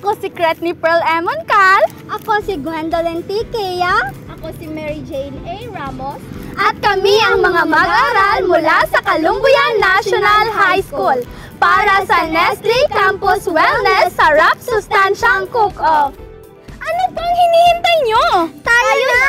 Ako si Kretny Pearl Emon Cal. Ako si Gwendolyn T. Kea. Ako si Mary Jane A. Ramos. At kami ang mga mag-aaral mula sa Kalumbuyan National High School para sa Nestle Campus Wellness Sarap Sustansyang Cook-Off. Ano pang hinihintay nyo? Tayo na!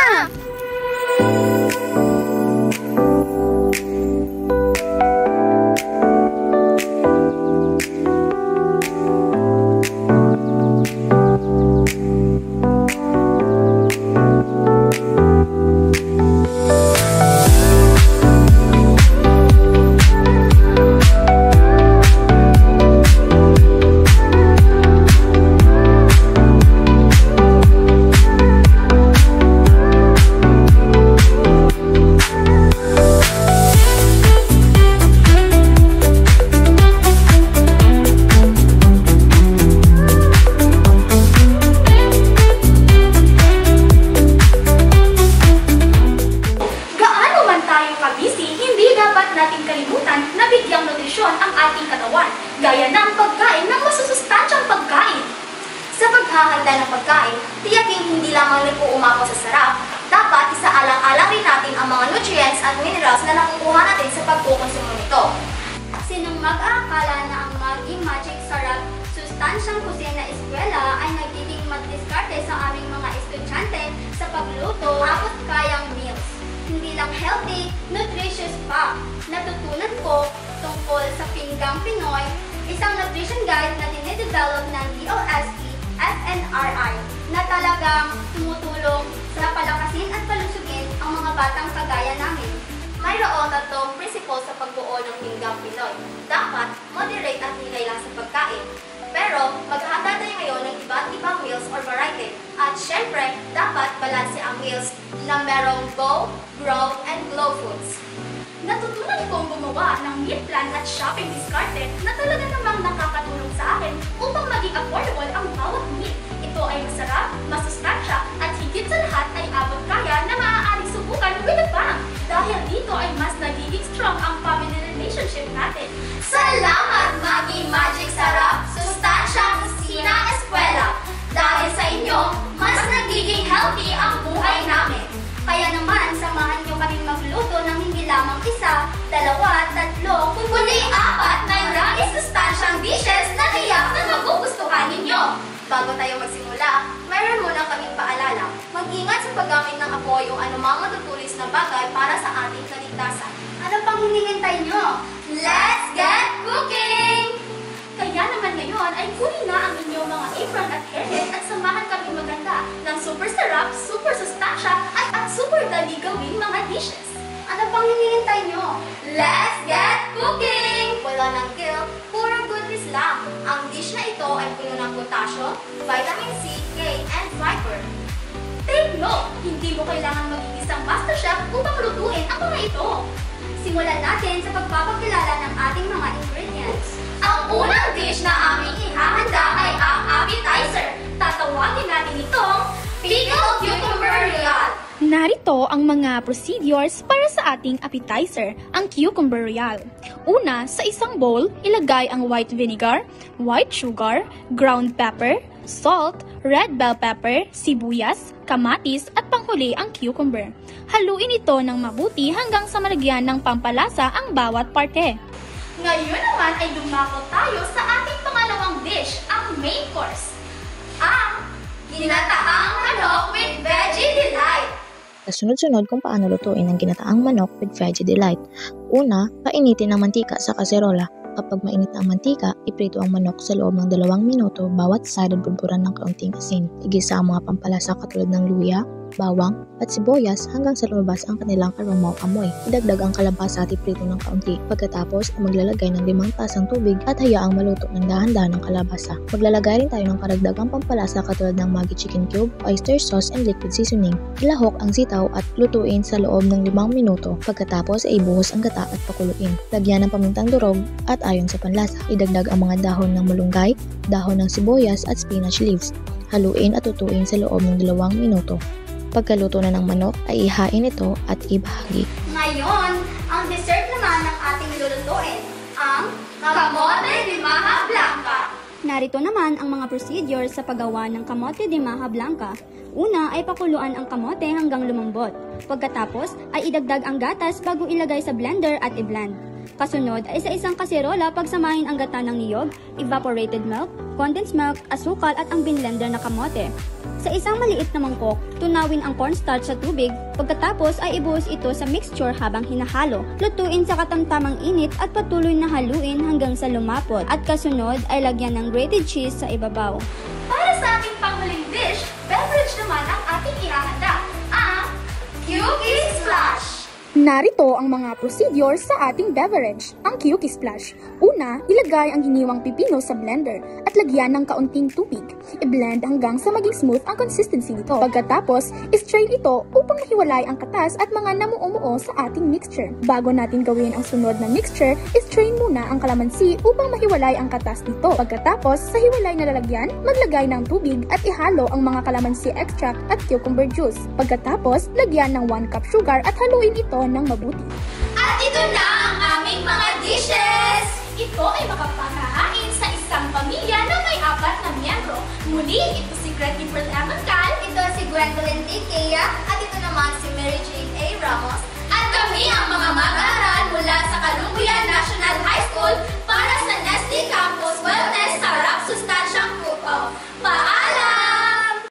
Gaya ng pagkain ng masusustansyang pagkain. Sa paghahanda ng pagkain, tiyaking hindi lamang nagpuumako sa sarap, dapat isaalang-alang rin natin ang mga nutrients at minerals na nakukuha natin sa pagkukonsumo nito. Sinong mag-aakala na ang maging magic sarap sustansyang kusina eskwela ay nagiging magdiskarte sa aming mga estudyante sa pagluto at kayang meals. Hindi lang healthy, nutritious pa. Natutunan ko tungkol sa Pinggang Pinoy, isang nutrition guide na dinidevelop ng DOST FNRI na talagang tumutulong sa palakasin at palusugin ang mga batang kagaya namin. Mayroong tatlong principles sa pagbuo ng Pinggang Pinoy. Dapat moderate at nilay lang sa pagkain. Pero maghahanda tayo ngayon ng iba't ibang meals or variety. At syempre, dapat balanse ang meals na merong go, grow, and glow foods. Natutunan kong gumawa ng meal plan at shopping diskarte na talaga namang nakakatulong sa akin upang maging affordable ang bawat meal. Ito ay masarap, masustansya, at higit sa lahat ay abot kaya na maaaring subukan with a bang. Dahil dito ay mas nagiging strong ang family relationship natin. Salamat, Maggie Magic Sarap Sustansyang Kusina Eskwela! Dahil sa inyo, mas nagiging healthy ang buhay namin. Kaya naman, samahan nyo kaming magluto ng hindi lamang isa, dalawa, tatlo, kundi apat na maraming sustansyang dishes na tiyak na magugustuhan ninyo. Bago tayo magsimula, mayroon muna kaming paalala. Mag-ingat sa paggamit ng apoy o anumang matutulis na bagay para sa ating kaligtasan. Ano pang hinihintay nyo? Let's get cooking! Kaya naman ngayon ay kunin na ang inyong mga apron at hairnet at samahan kami maganda ng super sarap, super sustansya at super dali gawing mga dishes. Ano pang hinihintay nyo? Let's get cooking! Wala nang guilt, puro goodness lang. Ang dish na ito ay puno ng potassium, vitamin C, K, and fiber. Take note, hindi mo kailangan maging isang master chef upang lutuin ang mga ito. Simulan natin sa pagpapakilala ng ating mga ingredients. Ang unang dish na aming ihahanda ay ang appetizer. Tatawagin natin itong Pickled Cucumber Royale. Narito ang mga procedures para sa ating appetizer, ang Cucumber Royale. Una, sa isang bowl, ilagay ang white vinegar, white sugar, ground pepper, salt, red bell pepper, sibuyas, kamatis at panghuli ang cucumber. Haluin ito ng mabuti hanggang sa malagyan ng pampalasa ang bawat parte. Ngayon naman ay dumako tayo sa ating pangalawang dish, ang main course. Ang ginataang manok with Veggie Delight. Kasunod-sunod kung paano lutuin ang ginataang manok with Veggie Delight. Una, painitin ang mantika sa kaserola. Kapag mainit na ang mantika, iprito ang manok sa loob ng 2 minuto bawat side at bulburan ng kaunting asin. Igisa ang mga pampalasa katulad ng luya, bawang, at sibuyas hanggang sa lumabas ang kanilang aroma o amoy. Idagdag ang kalabasa at iprito ng kaunti. Pagkatapos, maglalagay ng 5 tasang tubig at hayaang maluto ng dahan-dahan ng kalabasa. Maglalagay rin tayo ng karagdagang pampalasa katulad ng Maggi Chicken Cube, oyster sauce, and liquid seasoning. Ilahok ang sitaw at lutuin sa loob ng 5 minuto. Pagkatapos ay ibuhos ang gata at pakuluin. Lagyan ng pamintang durog at ayon sa panlasa. Idagdag ang mga dahon ng malunggay, dahon ng sibuyas at spinach leaves. Haluin at tutuin sa loob ng 2 minuto. Pagkaluto na ng manok ay ihain ito at ibahagi. Ngayon, ang dessert naman ng ating lulutuin, ang kamote de maja blanca. Narito naman ang mga procedure sa paggawa ng kamote de maja blanca. Una ay pakuluan ang kamote hanggang lumambot. Pagkatapos ay idagdag ang gatas bago ilagay sa blender at i-blend. Kasunod ay sa isang kaserola pagsamahin ang gata ng niyog, evaporated milk, condensed milk, asukal at ang binlender na kamote. Sa isang maliit na mangkok, tunawin ang cornstarch sa tubig, pagkatapos ay ibuhos ito sa mixture habang hinahalo. Lutuin sa katamtamang init at patuloy na haluin hanggang sa lumapot. At kasunod ay lagyan ng grated cheese sa ibabaw. Para sa ating panghuling dish, beverage naman ang ating ihahanda, ang Cookie Splash! Narito ang mga procedure sa ating beverage, ang Cookie Splash. Una, ilagay ang hiniwang pipino sa blender at lagyan ng kaunting tubig. I-blend hanggang sa maging smooth ang consistency nito. Pagkatapos, i-strain ito upang mahiwalay ang katas at mga namuumuo sa ating mixture. Bago natin gawin ang sunod na mixture, i-strain muna ang kalamansi upang mahiwalay ang katas nito. Pagkatapos, sa hiwalay na lalagyan, maglagay ng tubig at ihalo ang mga kalamansi extract at cucumber juice. Pagkatapos, lagyan ng 1 cup sugar at haluin ito ng mabuti. At ito na ang aming mga dishes! Ito ay makapaghahain sa isang pamilya na may 4 na miyembro. Muli, ito si Gretty Perlemoncal, Ito si Gwendolyn T. Kea, at ito naman